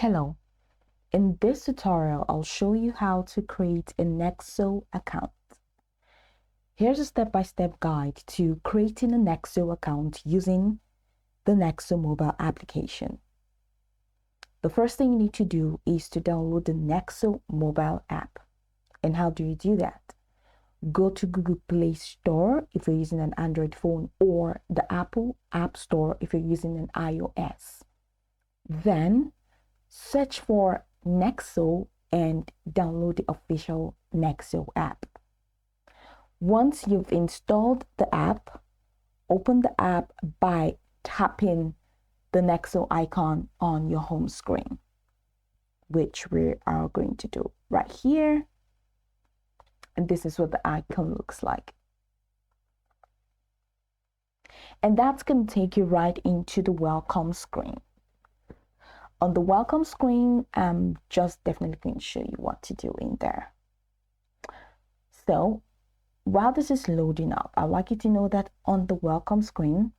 Hello, in this tutorial, I'll show you how to create a Nexo account. Here's a step-by-step guide to creating a Nexo account using the Nexo mobile application. The first thing you need to do is to download the Nexo mobile app. And how do you do that? Go to Google Play Store if you're using an Android phone or the Apple App Store if you're using an iOS. Then search for Nexo and download the official Nexo app. Once you've installed the app, open the app by tapping the Nexo icon on your home screen, which we are going to do right here. And this is what the icon looks like. And that's going to take you right into the welcome screen. On the welcome screen, I'm just definitely going to show you what to do in there. So while this is loading up, I'd like you to know that on the welcome screen,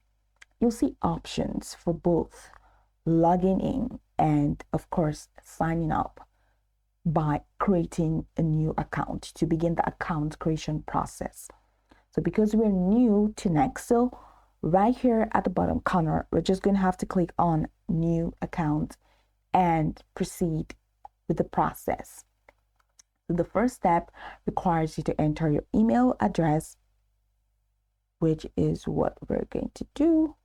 you'll see options for both logging in and, of course, signing up by creating a new account to begin the account creation process. So because we're new to Nexo, right here at the bottom corner, we're just going to have to click on New Account and proceed with the process. So the first step requires you to enter your email address, which is what we're going to do.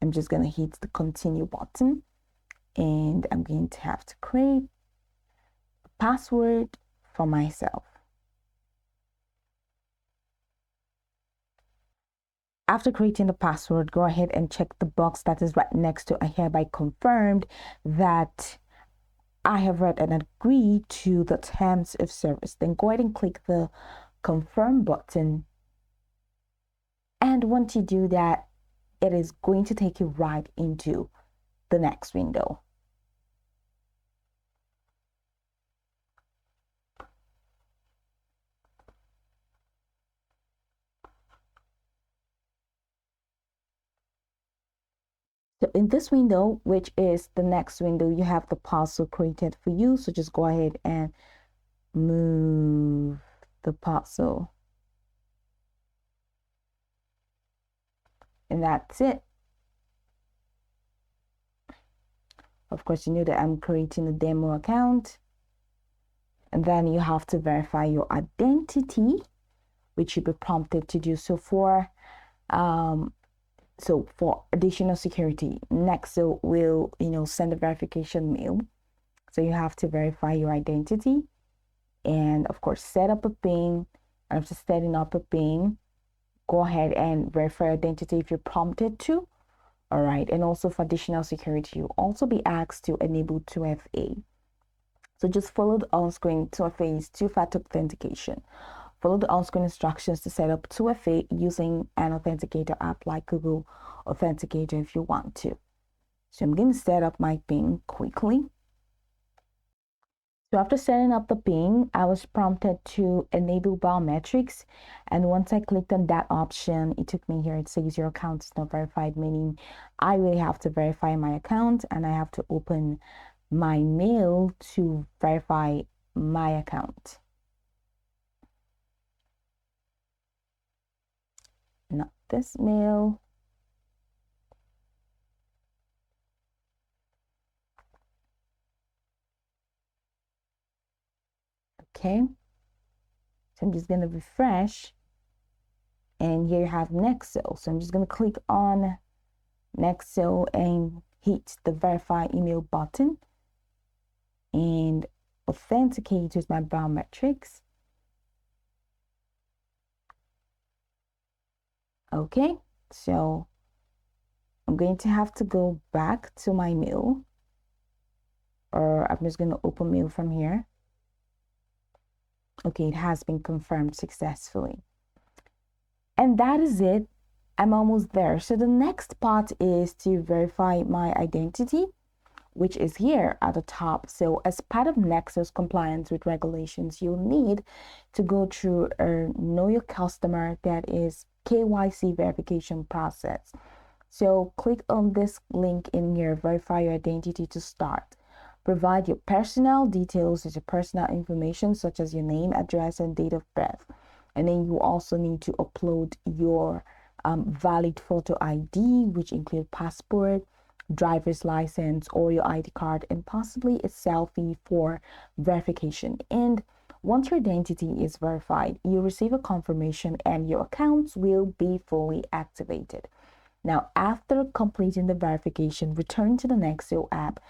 I'm just going to hit the continue button and I'm going to have to create a password for myself. After creating the password, go ahead and check the box that is right next to I hereby confirmed that I have read and agreed to the terms of service. Then go ahead and click the confirm button. And once you do that, it is going to take you right into the next window. So in this window, which is the next window, you have the parcel created for you. So just go ahead and move the parcel. And that's it. Of course, you know that I'm creating a demo account. And then you have to verify your identity, which you'll be prompted to do so for. So for additional security, Nexo will, send a verification mail. So you have to verify your identity and of course, set up a PIN. After setting up a PIN, go ahead and verify identity if you're prompted to. All right. And also for additional security, you'll also be asked to enable 2FA. So just follow the on-screen 2FA is two-factor authentication. Follow the on-screen instructions to set up 2FA using an authenticator app like Google Authenticator if you want to. So I'm going to set up my PIN quickly. So after setting up the PIN, I was prompted to enable biometrics. And once I clicked on that option, it took me here. It says your account is not verified, meaning I really have to verify my account and I have to open my mail to verify my account. Not this mail. Okay. So I'm just going to refresh. And here you have Nexo. So I'm just going to click on Nexo and hit the verify email button and authenticate with my biometrics. Okay, so I'm going to have to go back to my mail, or I'm just going to open mail from here. Okay, it has been confirmed successfully. And that is it. I'm almost there. So the next part is to verify my identity, which is here at the top. So as part of Nexo's compliance with regulations, you'll need to go through a Know Your Customer, that is KYC verification process. So click on this link in here, verify your identity to start. Provide your personal details, your personal information such as your name, address, and date of birth. And then you also need to upload your valid photo ID, which include passport, driver's license, or your ID card, and possibly a selfie for verification. And once your identity is verified, you receive a confirmation and your accounts will be fully activated. Now, after completing the verification, return to the Nexo app,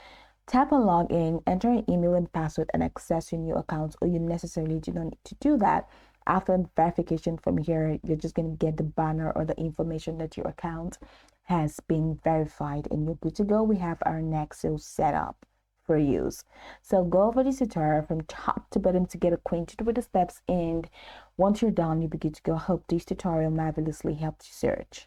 tap on login, enter an email and password, and access your new account, or you necessarily do not need to do that. After verification from here, you're just going to get the banner or the information that your account has been verified and you're good to go. We have our Nexo set up for use. So go over this tutorial from top to bottom to get acquainted with the steps, and once you're done, you'll be good to go. I hope this tutorial marvelously helped you search.